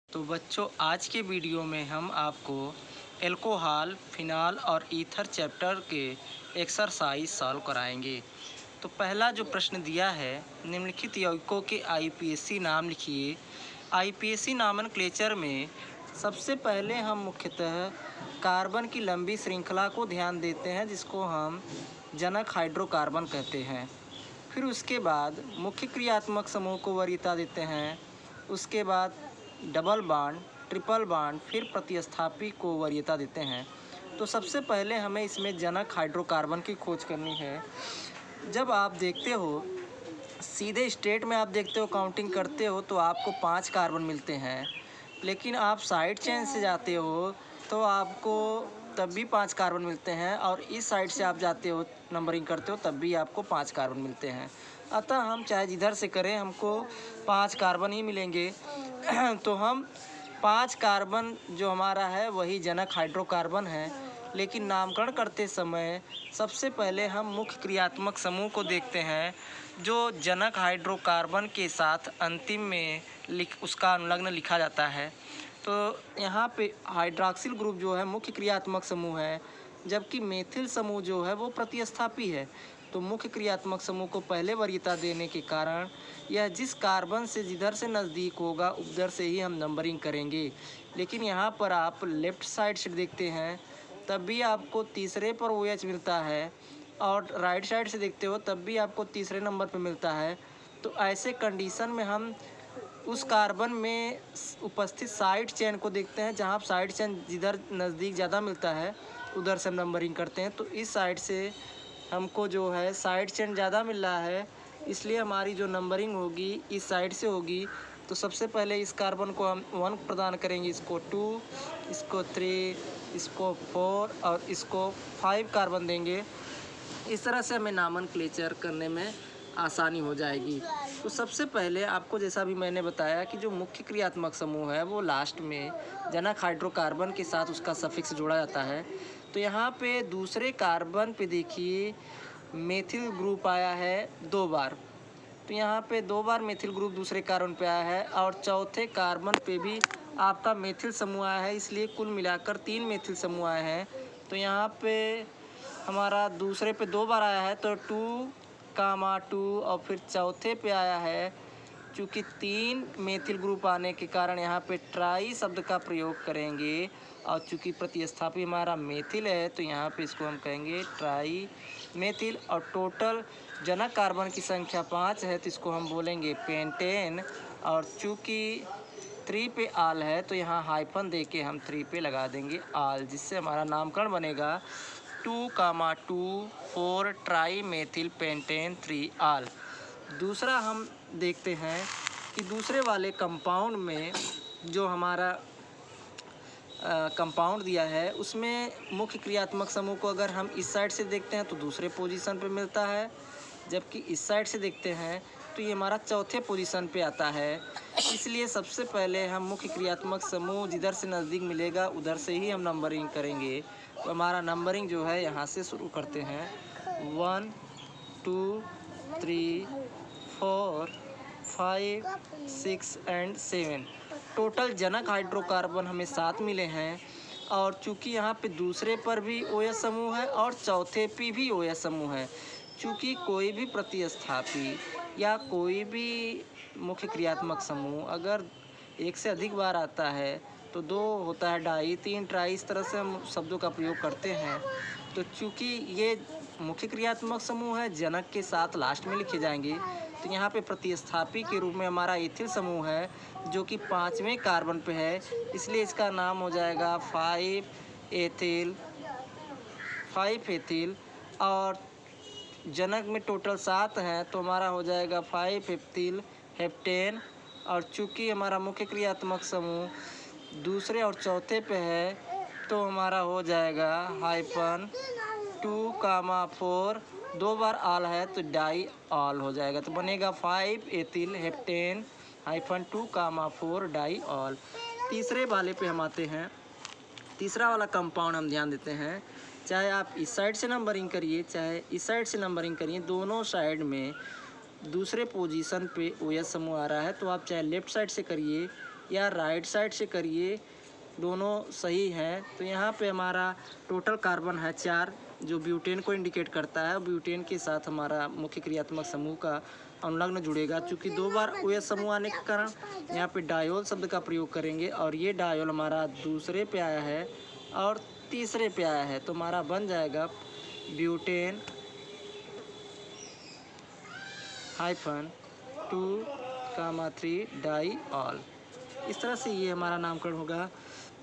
तो बच्चों, आज के वीडियो में हम आपको एल्कोहल, फिनॉल और ईथर चैप्टर के एक्सरसाइज सॉल्व कराएंगे। तो पहला जो प्रश्न दिया है, निम्नलिखित यौगिकों के आईपीएसी नाम लिखिए। आईपीएसी नॉमेनक्लेचर में सबसे पहले हम मुख्यतः कार्बन की लंबी श्रृंखला को ध्यान देते हैं, जिसको हम जनक हाइड्रोकार्बन कहते हैं। फिर उसके बाद मुख्य क्रियात्मक समूह को वरीयता देते हैं। उसके बाद डबल बॉन्ड, ट्रिपल बॉन्ड, फिर प्रतिस्थापी को वरीयता देते हैं। तो सबसे पहले हमें इसमें जनक हाइड्रोकार्बन की खोज करनी है। जब आप देखते हो, सीधे स्ट्रेट में आप देखते हो, काउंटिंग करते हो तो आपको 5 कार्बन मिलते हैं। लेकिन आप साइड चेन से जाते हो तो आपको तब भी 5 कार्बन मिलते हैं, और इस साइड से आप जाते हो, नंबरिंग करते हो, तब भी आपको 5 कार्बन मिलते हैं। अतः हम चाहे जिधर से करें, हमको 5 कार्बन ही मिलेंगे। तो हम 5 कार्बन जो हमारा है वही जनक हाइड्रोकार्बन है। लेकिन नामकरण करते समय सबसे पहले हम मुख्य क्रियात्मक समूह को देखते हैं, जो जनक हाइड्रोकार्बन के साथ अंतिम में उसका अनुलग्न लिखा जाता है। तो यहाँ पे हाइड्रॉक्सिल ग्रुप जो है मुख्य क्रियात्मक समूह है, जबकि मेथिल समूह जो है वो प्रतिस्थापी है। तो मुख्य क्रियात्मक समूह को पहले वरीयता देने के कारण यह जिस कार्बन से जिधर से नज़दीक होगा उधर से ही हम नंबरिंग करेंगे। लेकिन यहाँ पर आप लेफ़्ट साइड से देखते हैं तब भी आपको तीसरे पर OH मिलता है, और राइट साइड से देखते हो तब भी आपको तीसरे नंबर पर मिलता है। तो ऐसे कंडीशन में हम उस कार्बन में उपस्थित साइड चेन को देखते हैं। जहाँ साइड चेन जिधर नज़दीक ज़्यादा मिलता है उधर से हम नंबरिंग करते हैं। तो इस साइड से हमको जो है साइड चेन ज़्यादा मिल रहा है, इसलिए हमारी जो नंबरिंग होगी इस साइड से होगी। तो सबसे पहले इस कार्बन को हम 1 प्रदान करेंगे, इसको 2, इसको 3, इसको 4 और इसको 5 कार्बन देंगे। इस तरह से हमें नॉमेनक्लेचर करने में आसानी हो जाएगी। तो सबसे पहले आपको, जैसा भी मैंने बताया, कि जो मुख्य क्रियात्मक समूह है वो लास्ट में जनक हाइड्रोकार्बन के साथ उसका सफिक्स जोड़ा जाता है। तो यहाँ पे दूसरे कार्बन पे देखिए मेथिल ग्रुप आया है 2 बार। तो यहाँ पे 2 बार मेथिल ग्रुप दूसरे कार्बन पे आया है, और चौथे कार्बन पे भी आपका मेथिल समूह आया है, इसलिए कुल मिलाकर 3 मेथिल समूह आए हैं। तो यहाँ पे हमारा दूसरे पे 2 बार आया है, तो 2, और फिर चौथे पे आया है। चूँकि 3 मेथिल ग्रुप आने के कारण यहाँ पे ट्राई शब्द का प्रयोग करेंगे, और चूँकि प्रतिस्थापी हमारा मेथिल है तो यहाँ पे इसको हम कहेंगे ट्राई मेथिल। और टोटल जनक कार्बन की संख्या 5 है, तो इसको हम बोलेंगे पेंटेन। और चूँकि 3 पे आल है तो यहाँ हाइफन दे के हम 3 पे लगा देंगे आल, जिससे हमारा नामकरण बनेगा 2, 4 ट्राई मेथिल पेंटेन 3 आल। दूसरा हम देखते हैं कि दूसरे वाले कंपाउंड में जो हमारा कंपाउंड दिया है उसमें मुख्य क्रियात्मक समूह को अगर हम इस साइड से देखते हैं तो दूसरे पोजीशन पे मिलता है, जबकि इस साइड से देखते हैं तो ये हमारा चौथे पोजीशन पे आता है। इसलिए सबसे पहले हम मुख्य क्रियात्मक समूह जिधर से नज़दीक मिलेगा उधर से ही हम नंबरिंग करेंगे। तो हमारा नंबरिंग जो है यहाँ से शुरू करते हैं, 1, 2, 3, 4, 5, 6 एंड 7। टोटल जनक हाइड्रोकार्बन हमें 7 मिले हैं। और चूँकि यहाँ पे दूसरे पर भी OH समूह है और चौथे पे भी OH समूह है। चूँकि कोई भी प्रतिस्थापी या कोई भी मुख्य क्रियात्मक समूह अगर एक से अधिक बार आता है तो 2 होता है डाई, 3 ट्राई, इस तरह से हम शब्दों का प्रयोग करते हैं। तो चूँकि ये मुख्य क्रियात्मक समूह है, जनक के साथ लास्ट में लिखे जाएंगे। तो यहाँ पे प्रतिस्थापी के रूप में हमारा एथिल समूह है, जो कि 5वें कार्बन पे है, इसलिए इसका नाम हो जाएगा 5 एथिल। और जनक में टोटल 7 हैं, तो हमारा हो जाएगा 5 एथिल हेप्टेन। और चूँकि हमारा मुख्य क्रियात्मक समूह दूसरे और चौथे पे है तो हमारा हो जाएगा हाइफन 2, 4, 2 बार आल है तो डाई आल हो जाएगा। तो बनेगा 5 एथिल हेप्टेन हाइफन 2, 4 डाई आल। तीसरे वाले पे हम आते हैं। तीसरा वाला कंपाउंड हम ध्यान देते हैं, चाहे आप इस साइड से नंबरिंग करिए चाहे इस साइड से नंबरिंग करिए, दोनों साइड में दूसरे पोजीशन पे OH समूह आ रहा है। तो आप चाहे लेफ़्ट साइड से करिए या राइट साइड से करिए, दोनों सही हैं। तो यहाँ पे हमारा टोटल कार्बन है 4, जो ब्यूटेन को इंडिकेट करता है। ब्यूटेन के साथ हमारा मुख्य क्रियात्मक समूह का अनुलग्न जुड़ेगा। चूँकि 2 बार OH समूह आने के कारण यहाँ पे डायोल शब्द का प्रयोग करेंगे, और ये डायोल हमारा दूसरे पे आया है और तीसरे पे आया है, तो हमारा बन जाएगा ब्यूटेन -2,3 डाईऑल। इस तरह से ये हमारा नामकरण होगा।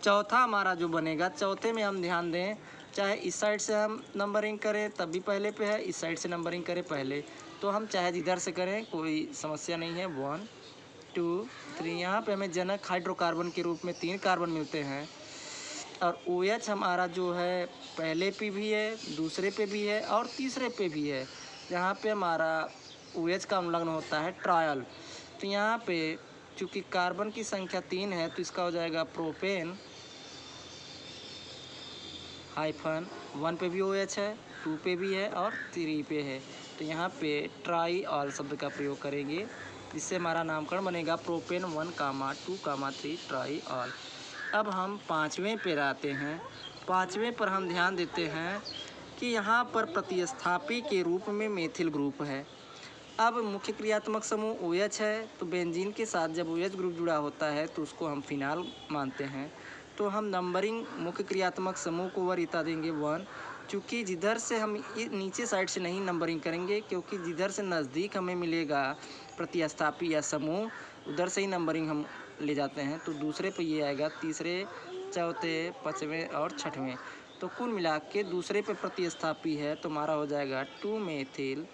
चौथा हमारा जो बनेगा, चौथे में हम ध्यान दें, चाहे इस साइड से हम नंबरिंग करें तब भी पहले पे है, इस साइड से नंबरिंग करें पहले, तो हम चाहे जिधर से करें कोई समस्या नहीं है। 1 2 3 यहाँ पे हमें जनक हाइड्रोकार्बन के रूप में 3 कार्बन मिलते हैं, और OH हमारा जो है पहले पे भी है, दूसरे पे भी है और तीसरे पे भी है। जहाँ पे हमारा OH का अनुलग्न होता है ट्रायल। तो यहाँ पे चूँकि कार्बन की संख्या 3 है, तो इसका हो जाएगा प्रोपेन -1 पे भी OH है, 2 पे भी है और 3 पे है। तो यहाँ पे ट्राईऑल शब्द का प्रयोग करेंगे, जिससे हमारा नामकरण बनेगा प्रोपेन 1,2,3 ट्राईऑल। अब हम 5वें पे आते हैं। 5वें पर हम ध्यान देते हैं कि यहाँ पर प्रतिस्थापी के रूप में मेथिल ग्रुप है। अब मुख्य क्रियात्मक समूह OH है, तो बेंजीन के साथ जब OH ग्रुप जुड़ा होता है तो उसको हम फिनाल मानते हैं। तो हम नंबरिंग मुख्य क्रियात्मक समूह को वरीयता देंगे 1, चूँकि जिधर से हम नीचे साइड से नहीं नंबरिंग करेंगे, क्योंकि जिधर से नज़दीक हमें मिलेगा प्रतिस्थापी या समूह, उधर से ही नंबरिंग हम ले जाते हैं। तो दूसरे पे ये आएगा, तीसरे, चौथे, 5वें और 6वें। तो कुल मिला के दूसरे पे प्रतिस्थापी है, तो हमारा हो जाएगा 2 मेथिल।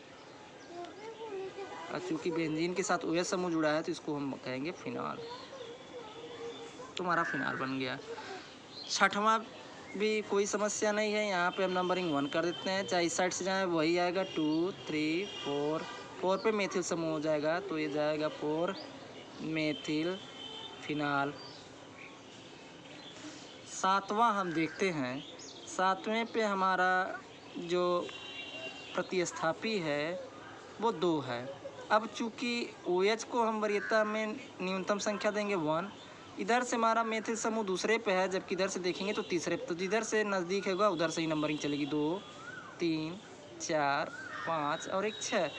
चूँकि बेंजीन के साथ OH समूह जुड़ा है तो इसको हम कहेंगे फिनाल। तो हमारा फिनाल बन गया। 6वां भी कोई समस्या नहीं है, यहाँ पे हम नंबरिंग 1 कर देते हैं, चाहे इस साइड से जाए वही आएगा। 2 3 4 पे मेथिल समूह हो जाएगा, तो ये जाएगा 4 मेथिल फिनाल। 7वां हम देखते हैं। 7वें पे हमारा जो प्रतिस्थापी है वो 2 है। अब चूँकि OH को हम वरीयता में न्यूनतम संख्या देंगे 1, इधर से हमारा मेथिल समूह दूसरे पे है, जबकि इधर से देखेंगे तो तीसरे पे। तो जिधर से नज़दीक होगा उधर से ही नंबरिंग चलेगी। 2 3 4 5 और एक 6।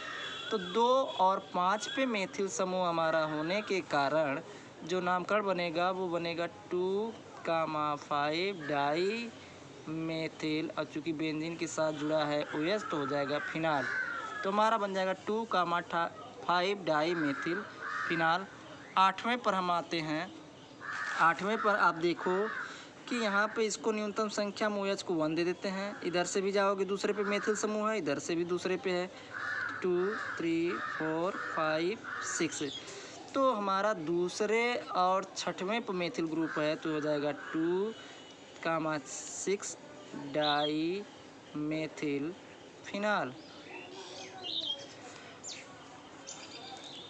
तो 2 और 5 पे मेथिल समूह हमारा होने के कारण जो नामकरण बनेगा वो बनेगा 2,5 डाई मेथिल, और चूँकि बेंजीन के साथ जुड़ा है OH तो हो जाएगा फिनाल। तो हमारा बन जाएगा 2,5 डाई मेथिल फिनाल। 8वें पर हम आते हैं। 8वें पर आप देखो कि यहाँ पे इसको न्यूनतम संख्या हम OH को 1 दे देते हैं। इधर से भी जाओगे दूसरे पे मेथिल समूह है, इधर से भी दूसरे पे है। 2 3 4 5 6। तो हमारा दूसरे और 6वें पे मेथिल ग्रुप है, तो हो जाएगा 2,6 डाई मेथिल फिनाल।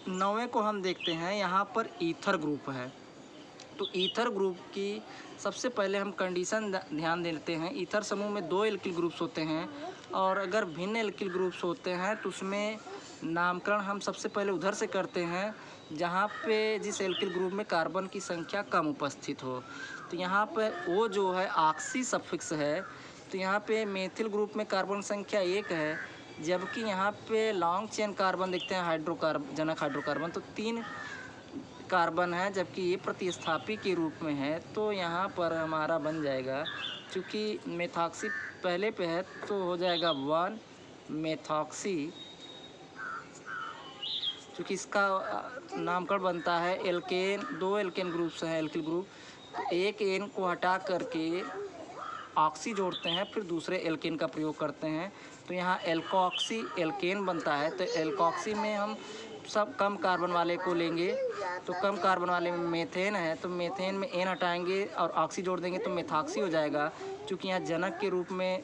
9वें को हम देखते हैं। यहाँ पर ईथर ग्रुप है, तो ईथर ग्रुप की सबसे पहले हम कंडीशन ध्यान देते हैं। ईथर समूह में 2 एल्किल ग्रुप्स होते हैं, और अगर भिन्न एल्किल ग्रुप्स होते हैं तो उसमें नामकरण हम सबसे पहले उधर से करते हैं जहाँ पे जिस एल्किल ग्रुप में कार्बन की संख्या कम उपस्थित हो। तो यहाँ पे O जो है ऑक्सी सफिक्स है, तो यहाँ पे मेथिल ग्रुप में कार्बन संख्या 1 है, जबकि यहाँ पे लॉन्ग चेन कार्बन देखते हैं जनक हाइड्रोकार्बन, तो 3 कार्बन है, जबकि ये प्रतिस्थापी के रूप में है। तो यहाँ पर हमारा बन जाएगा, चूँकि मेथॉक्सी पहले पे है तो हो जाएगा 1 मेथॉक्सी। चूँकि इसका नामकरण बनता है एल्केन, 2 एल्केन ग्रुप्स हैं एल्किल ग्रुप, एक एन को हटा करके ऑक्सी जोड़ते हैं, फिर दूसरे एल्केन का प्रयोग करते हैं, तो यहाँ एल्कोक्सी एल्केन बनता है। तो एल्कोक्सी में हम सब कम कार्बन वाले को लेंगे, तो कम कार्बन वाले में मेथेन है, तो मेथेन में एन हटाएंगे और ऑक्सी जोड़ देंगे तो मेथॉक्सी हो जाएगा। चूँकि यहाँ जनक के रूप में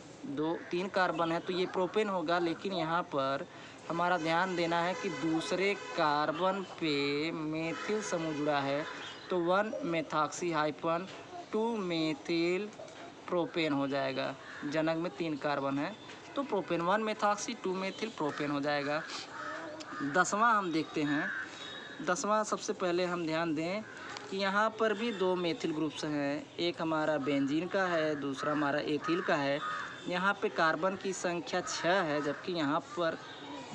3 कार्बन है तो ये प्रोपेन होगा, लेकिन यहाँ पर हमारा ध्यान देना है कि दूसरे कार्बन पे मेथिल समूह जुड़ा है, तो 1 मेथॉक्सी हाइफन 2 मेथिल प्रोपेन हो जाएगा। जनक में 3 कार्बन है तो प्रोपेन 1 मेथॉक्सी 2 मेथिल प्रोपेन हो जाएगा। 10वां हम देखते हैं। 10वां सबसे पहले हम ध्यान दें कि यहाँ पर भी दो मेथिल ग्रुप्स हैं, एक हमारा बेंजीन का है, दूसरा हमारा एथिल का है। यहाँ पे कार्बन की संख्या 6 है, जबकि यहाँ पर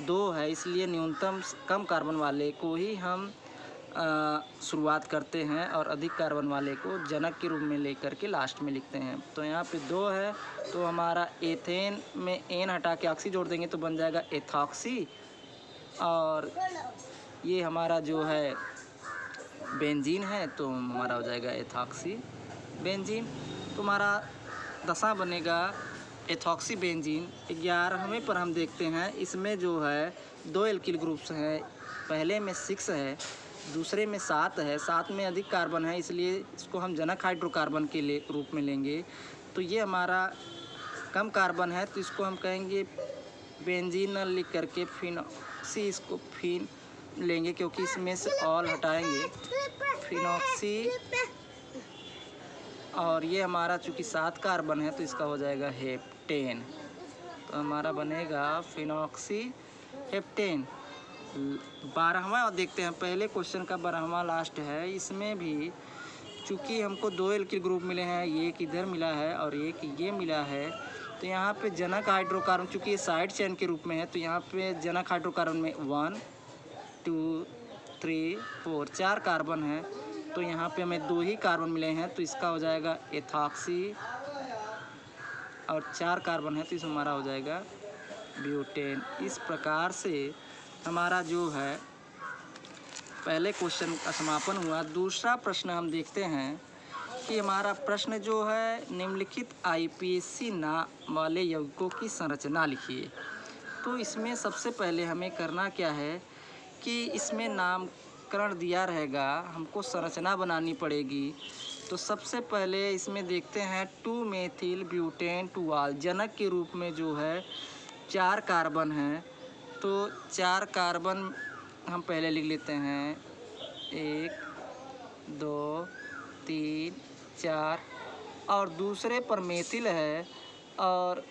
2 है, इसलिए न्यूनतम कम कार्बन वाले को ही हम शुरुआत करते हैं और अधिक कार्बन वाले को जनक के रूप में लेकर के लास्ट में लिखते हैं। तो यहाँ पे 2 है, तो हमारा एथेन में एन हटा के ऑक्सी जोड़ देंगे तो बन जाएगा एथॉक्सी। और ये हमारा जो है बेंजीन है, तो हमारा हो जाएगा एथॉक्सी बेंजीन। तो हमारा 10वां बनेगा एथॉक्सी बेंजीन। 11वें पर हम देखते हैं, इसमें जो है 2 एल्किल ग्रुप्स हैं, पहले में 6 है, दूसरे में 7 है। 7 में अधिक कार्बन है, इसलिए इसको हम जनक हाइड्रोकार्बन के रूप में लेंगे। तो ये हमारा कम कार्बन है, तो इसको हम कहेंगे बेंजीनल लिख करके फिनॉक्सी, इसको फिन लेंगे क्योंकि इसमें से ऑल हटाएंगे, फिनॉक्सी। और ये हमारा चूँकि 7 कार्बन है तो इसका हो जाएगा हेप्टेन। तो हमारा बनेगा फिनॉक्सी हेप्टेन। 12वां और देखते हैं, पहले क्वेश्चन का 12वां लास्ट है। इसमें भी चूँकि हमको 2 एल्किल ग्रुप मिले हैं, एक इधर मिला है और एक ये मिला है, तो यहाँ पे जनक हाइड्रोकार्बन चूँकि ये साइड चेन के रूप में है, तो यहाँ पे जनक हाइड्रोकार्बन में 1 2 3 4 4 कार्बन है। तो यहाँ पे हमें 2 ही कार्बन मिले हैं, तो इसका हो जाएगा एथॉक्सी। और 4 कार्बन है तो इसमें हमारा हो जाएगा ब्यूटेन। इस प्रकार से हमारा जो है पहले क्वेश्चन का समापन हुआ। दूसरा प्रश्न हम देखते हैं कि हमारा प्रश्न जो है, निम्नलिखित आईपीएसी नाम वाले यौगिकों की संरचना लिखिए। तो इसमें सबसे पहले हमें करना क्या है कि इसमें नामकरण दिया रहेगा, हमको संरचना बनानी पड़ेगी। तो सबसे पहले इसमें देखते हैं 2 मेथिल ब्यूटेन 2 आल, जनक के रूप में जो है 4 कार्बन है। तो 4 कार्बन हम पहले लिख लेते हैं, 1 2 3 4। और दूसरे पर मेथिल है और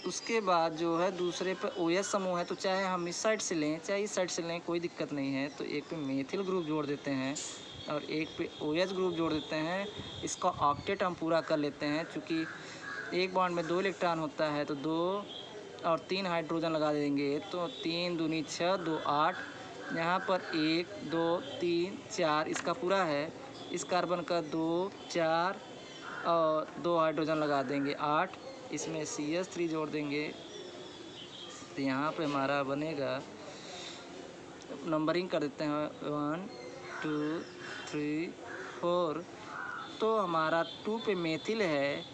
उसके बाद जो है दूसरे पे OH समूह है, तो चाहे हम इस साइड से लें चाहे इस साइड से लें कोई दिक्कत नहीं है। तो एक पे मेथिल ग्रुप जोड़ देते हैं और एक पे OH ग्रुप जोड़ देते हैं। इसका ऑक्टेट हम पूरा कर लेते हैं, चूँकि एक बॉन्ड में 2 इलेक्ट्रॉन होता है, तो 2 और 3 हाइड्रोजन लगा देंगे, तो 3 दूनी 6 2 8। यहाँ पर 1 2 3 4 इसका पूरा है। इस कार्बन का 2 4 और 2 हाइड्रोजन लगा देंगे 8। इसमें CH3 जोड़ देंगे, तो यहाँ पे हमारा बनेगा, नंबरिंग कर देते हैं 1 2 3 4। तो हमारा 2 पे मेथिल है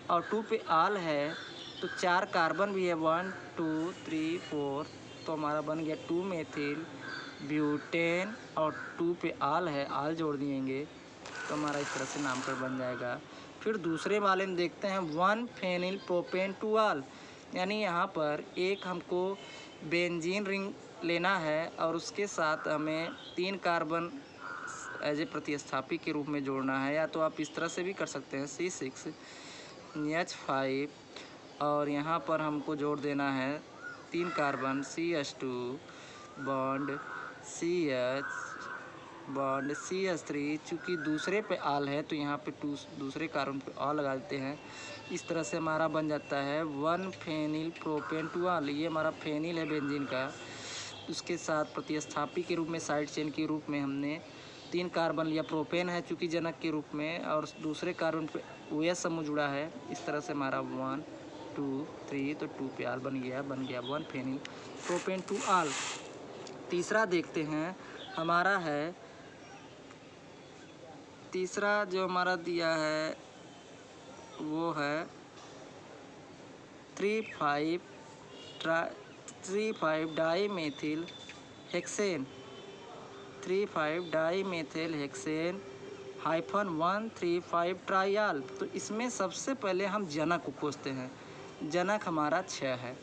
और 2 पे आल है, तो 4 कार्बन भी है 1 2 3 4। तो हमारा बन गया 2 मेथिल ब्यूटेन और 2 पे आल है, आल जोड़ दिएंगे तो हमारा इस तरह से नामकरण बन जाएगा। फिर दूसरे वाले में देखते हैं 1 फेनिल प्रोपेन 2 आल, यानी यहाँ पर एक हमको बेंजीन रिंग लेना है और उसके साथ हमें 3 कार्बन एज ए प्रतिस्थापी के रूप में जोड़ना है। या तो आप इस तरह से भी कर सकते हैं C6H5 और यहाँ पर हमको जोड़ देना है 3 carbon CH2 bond CH bond CH3। चूँकि दूसरे पे आल है तो यहाँ पे दूसरे कार्बन पे ऑल लगा देते हैं। इस तरह से हमारा बन जाता है 1 फेनिल प्रोपेन 2 आल। ये हमारा फेनिल है बेंजीन का, उसके साथ प्रतिस्थापी के रूप में साइड चेन के रूप में हमने 3 कार्बन लिया। प्रोपेन है चूँकि जनक के रूप में और दूसरे कार्बन पे OH समूह जुड़ा है। इस तरह से हमारा 1 2 3 तो 2 पे आल बन गया 1 फेनिल प्रोपेन 2 आल। तीसरा देखते हैं, हमारा है तीसरा जो हमारा दिया है वो है 3,5 dimethyl hexane 3,5 dimethyl hexane -135 triol. तो इसमें सबसे पहले हम जनक को खोजते हैं। जनक हमारा 6 है,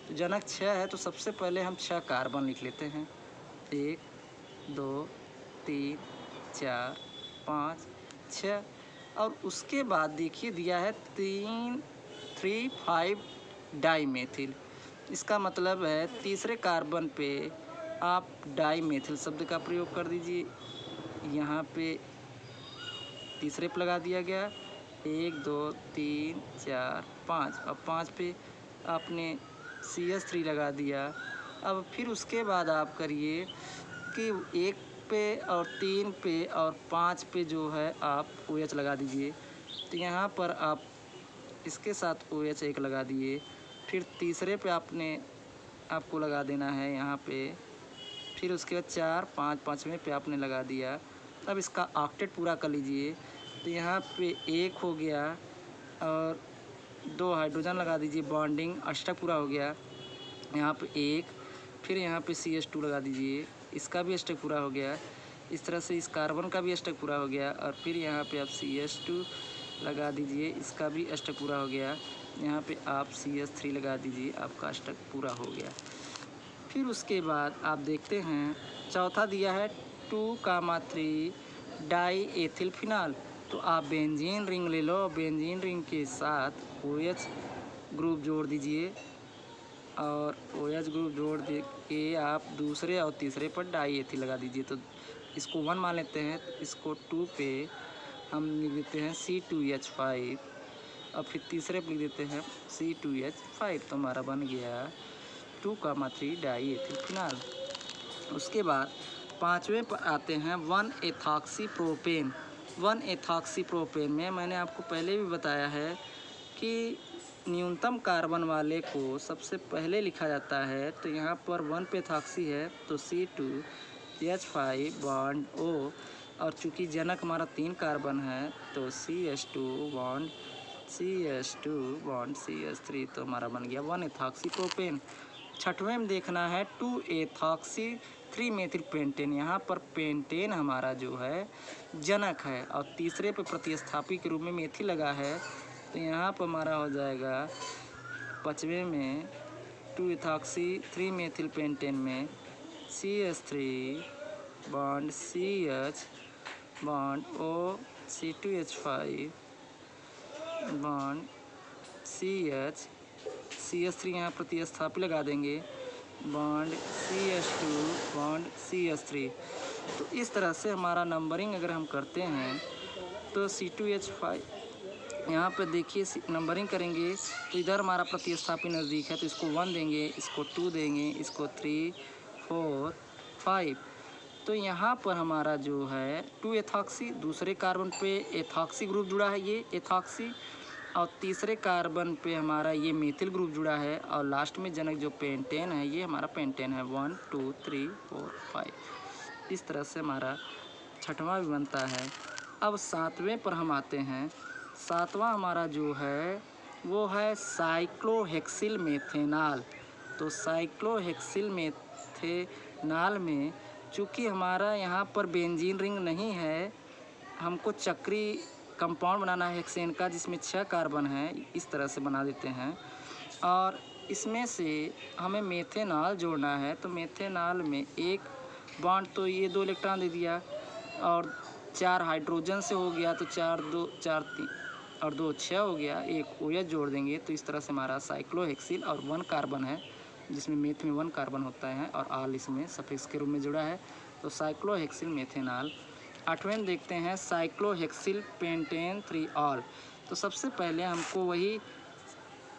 तो जनक 6 है तो सबसे पहले हम 6 कार्बन लिख लेते हैं, 1 2 3 4 5 6। और उसके बाद देखिए दिया है 3,5 डाई मेथिल। इसका मतलब है तीसरे कार्बन पे आप डाई मेथिल शब्द का प्रयोग कर दीजिए। यहाँ पे तीसरे पे लगा दिया गया, 1 2 3 4 5। अब 5 पे आपने CH3 लगा दिया। अब फिर उसके बाद आप करिए कि 1 पे और 3 पे और 5 पे जो है आप OH लगा दीजिए। तो यहाँ पर आप इसके साथ OH एक लगा दिए। फिर तीसरे पे आपको लगा देना है यहाँ पे। फिर उसके बाद 4 5 5वें पे आपने लगा दिया। अब इसका ऑक्टेट पूरा कर लीजिए। तो यहाँ पे 1 हो गया और 2 हाइड्रोजन लगा दीजिए, बॉन्डिंग अष्टक पूरा हो गया। यहाँ पे 1, फिर यहाँ पे CH2 लगा दीजिए, इसका भी अष्टक पूरा हो गया। इस तरह से इस कार्बन का भी अष्टक पूरा हो गया। और फिर यहाँ पे आप CH2 लगा दीजिए, इसका भी अष्टक पूरा हो गया। यहाँ पे आप CH3 लगा दीजिए, आपका अष्टक पूरा हो गया। फिर उसके बाद आप देखते हैं चौथा दिया है 2,3 डाई एथिल फिनाल। तो आप बेंजीन रिंग ले लो, बेंजीन रिंग के साथ OH ग्रुप जोड़ दीजिए और OH ग्रुप जोड़ दे के आप दूसरे और तीसरे पर डाई एथिल लगा दीजिए। तो इसको 1 मान लेते हैं, इसको 2 पे हम लिख देते हैं C2H5 और फिर तीसरे पे लिख देते हैं C2H5। तो हमारा बन गया 2,3 डाई एथिल फिनाल। उसके बाद 5वें पर आते हैं 1-एथॉक्सी-प्रोपेन। 1-एथॉक्सी-प्रोपेन में मैंने आपको पहले भी बताया है कि न्यूनतम कार्बन वाले को सबसे पहले लिखा जाता है। तो यहाँ पर 1 पे एथॉक्सी है तो C2H5 बॉन्ड O, और चूँकि जनक हमारा 3 कार्बन है तो CH2 बॉन्ड CH3। तो हमारा बन गया 1-एथॉक्सी-प्रोपेन। 6वें में देखना है 2-एथॉक्सी-3 मेथिल-पेंटेन। यहाँ पर पेंटेन हमारा जो है जनक है और तीसरे पे प्रतिस्थापी के रूप में मेथिल लगा है। तो यहाँ पर हमारा हो जाएगा 5वें में 2-एथॉक्सी-3 मेथिल-पेंटेन में CH3 bond CH bond O C2H5 bond CH3 यहाँ प्रतिस्थापी लगा देंगे, बॉन्ड CH2 बॉन्ड CH3। तो इस तरह से हमारा नंबरिंग अगर हम करते हैं तो C2H5 यहाँ पर देखिए नंबरिंग करेंगे तो इधर हमारा प्रतिस्थापी नज़दीक है तो इसको 1 देंगे, इसको 2 देंगे, इसको 3 4 5। तो यहाँ पर हमारा जो है 2-एथॉक्सी, दूसरे कार्बन पे एथॉक्सी ग्रुप जुड़ा है, ये एथॉक्सी, और तीसरे कार्बन पे हमारा ये मेथिल ग्रुप जुड़ा है, और लास्ट में जनक जो पेंटेन है ये हमारा पेंटेन है 1 2 3 4 5। इस तरह से हमारा 6वां भी बनता है। अब 7वें पर हम आते हैं। 7वां हमारा जो है वो है साइक्लोहेक्सिल मेथेनाल। तो साइक्लोहेक्सिल मेथेनाल में चूँकि हमारा यहाँ पर बेंजीन रिंग नहीं है, हमको चक्री कंपाउंड बनाना है हेक्सेन का जिसमें 6 कार्बन है, इस तरह से बना देते हैं। और इसमें से हमें मेथेनॉल जोड़ना है तो मेथेनॉल में एक बॉन्ड तो ये 2 इलेक्ट्रॉन दे दिया और 4 हाइड्रोजन से हो गया तो 4 2 4 3 और 2 6 हो गया, एक OH जोड़ देंगे। तो इस तरह से हमारा साइक्लोहेक्सिल और 1 कार्बन है जिसमें मेथ में 1 कार्बन होता है और आल इसमें सफिक्स के रूप में जुड़ा है, तो साइक्लोहेक्सिल मेथेनॉल। 8वें देखते हैं साइक्लोहेक्सिल पेंटेन 3 ऑल। तो सबसे पहले हमको वही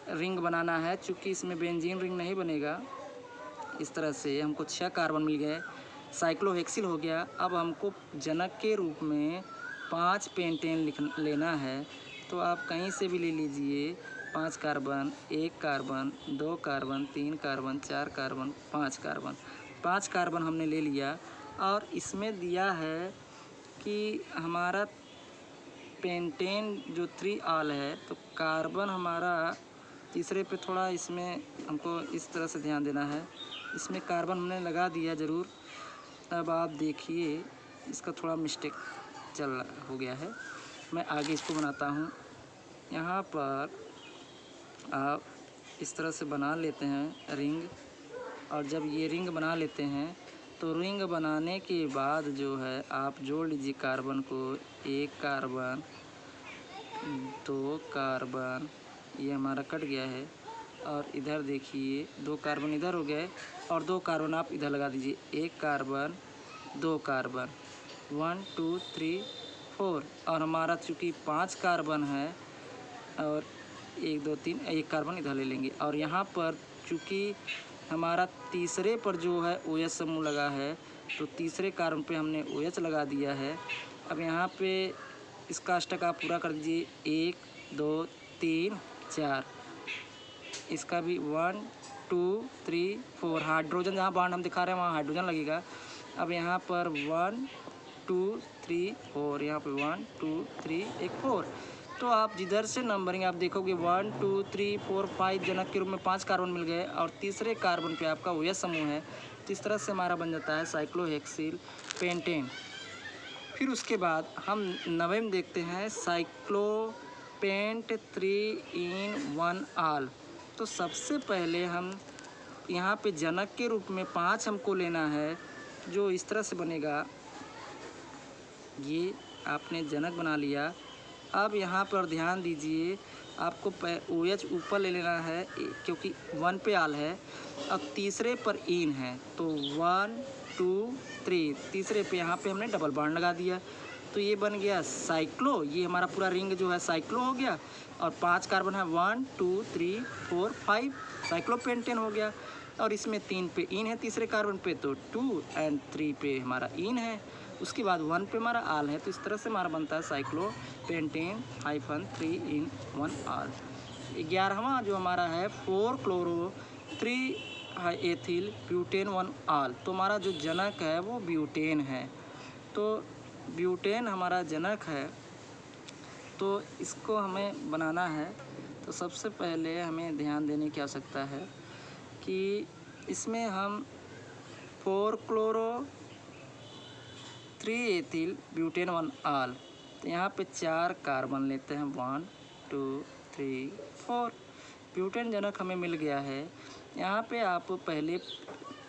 रिंग बनाना है, चूँकि इसमें बेंजीन रिंग नहीं बनेगा। इस तरह से हमको 6 कार्बन मिल गए, साइक्लोहेक्सिल हो गया। अब हमको जनक के रूप में 5 पेंटेन लेना है, तो आप कहीं से भी ले लीजिए। 5 carbon, 1 carbon, 2 carbon, 3 carbon, 4 carbon, 5 carbon. 5 carbon हमने ले लिया और इसमें दिया है कि हमारा पेंटेन जो 3 ऑल है, तो कार्बन हमारा तीसरे पे थोड़ा इसमें हमको इस तरह से ध्यान देना है। इसमें कार्बन हमने लगा दिया ज़रूर। अब आप देखिए इसका थोड़ा मिस्टेक हो गया है, मैं आगे इसको बनाता हूँ। यहाँ पर आप इस तरह से बना लेते हैं रिंग, और जब ये रिंग बना लेते हैं तो रिंग बनाने के बाद जो है आप जोड़ लीजिए कार्बन को। 1 कार्बन, 2 कार्बन, ये हमारा कट गया है, और इधर देखिए 2 कार्बन इधर हो गए और 2 कार्बन आप इधर लगा दीजिए। 1 कार्बन, 2 कार्बन, 1 2 3 4 और हमारा चूँकि 5 कार्बन है और 1 2 3 एक कार्बन इधर ले लेंगे और यहाँ पर चूँकि हमारा तीसरे पर जो है OH समूह लगा है तो तीसरे कार्बन पे हमने OH लगा दिया है। अब यहाँ पे इसका अष्टक आप पूरा कर दीजिए 1 2 3 4, इसका भी 1 2 3 4। हाइड्रोजन जहाँ बॉन्ड हम दिखा रहे हैं वहाँ हाइड्रोजन लगेगा। अब यहाँ पर 1 2 3 4, यहाँ पे 1 2 3 एक 4। तो आप जिधर से नंबरिंग आप देखोगे 1 2 3 4 5 जनक के रूप में 5 कार्बन मिल गए और तीसरे कार्बन पे आपका OH समूह है। तो इस तरह से हमारा बन जाता है साइक्लोहेक्सिल पेंटेन। फिर उसके बाद हम 9वें में देखते हैं साइक्लोपेंट 3 in 1 आल। तो सबसे पहले हम यहाँ पे जनक के रूप में 5 हमको लेना है, जो इस तरह से बनेगा। ये आपने जनक बना लिया। अब यहाँ पर ध्यान दीजिए, आपको OH ऊपर ले लेना है क्योंकि 1 पे आल है। अब तीसरे पर इन है तो 1 2 3, तीसरे पे यहाँ पे हमने डबल बॉन्ड लगा दिया। तो ये बन गया साइक्लो, ये हमारा पूरा रिंग जो है साइक्लो हो गया। और 5 कार्बन है 1 2 3 4 5, साइक्लोपेंटेन हो गया। और इसमें 3 पे इन है तीसरे कार्बन पे तो 2 एंड 3 पे हमारा इन है। उसके बाद 1 पे हमारा आल है। तो इस तरह से हमारा बनता है साइक्लोपेंटेन -3 in 1 आल। 11वां जो हमारा है 4 क्लोरो 3 एथिल ब्यूटेन 1 आल। तो हमारा जो जनक है वो ब्यूटेन है। तो ब्यूटेन हमारा जनक है, तो इसको हमें बनाना है। तो सबसे पहले हमें ध्यान देने की आवश्यकता है कि इसमें हम 4 क्लोरो 3 एथिल ब्यूटेन 1 आल। तो यहाँ पे 4 कार्बन लेते हैं 1 2 3 4। ब्यूटेन जनक हमें मिल गया है। यहाँ पे आप पहले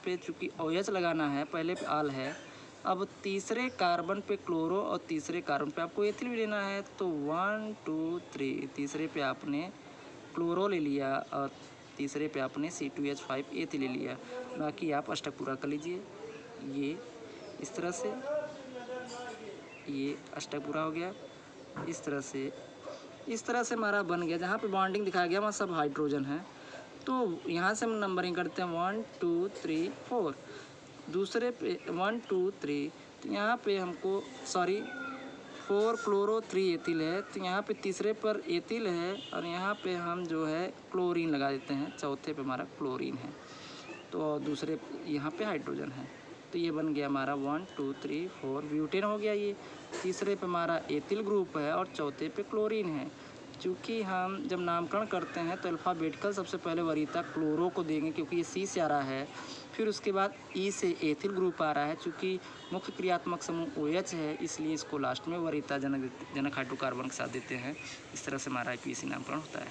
पे चूँकि OH लगाना है, पहले पे आल है। अब तीसरे कार्बन पे क्लोरो और तीसरे कार्बन पे आपको एथिल भी लेना है। तो 1 2 3, तीसरे पे आपने क्लोरो ले लिया और तीसरे पे आपने C2H5 एथिल ले लिया। बाकी आप अष्टक पूरा कर लीजिए। ये इस तरह से, ये अष्टक पूरा हो गया। इस तरह से हमारा बन गया। जहाँ पे बॉन्डिंग दिखाया गया वहाँ सब हाइड्रोजन है। तो यहाँ से हम नंबरिंग करते हैं 1 2 3 4। दूसरे पे 1 2 3, तो यहाँ पे हमको 4 क्लोरो 3 एथिल है। तो यहाँ पे तीसरे पर एथिल है और यहाँ पे हम जो है क्लोरीन लगा देते हैं। चौथे पे हमारा क्लोरीन है। तो दूसरे यहाँ पे हाइड्रोजन है। तो ये बन गया हमारा 1 2 3 4 ब्यूटेन हो गया। ये तीसरे पे हमारा एथिल ग्रुप है और चौथे पे क्लोरीन है। चूँकि हम जब नामकरण करते हैं तो अल्फ़ाबेटिकल सबसे पहले वरीयता क्लोरो को देंगे क्योंकि ये C से आ रहा है। फिर उसके बाद E से एथिल ग्रुप आ रहा है। चूँकि मुख्य क्रियात्मक समूह OH है इसलिए इसको लास्ट में वरीयता जनक हाइड्रोकार्बन के साथ देते हैं। इस तरह से हमारा IPAC नामकरण होता है।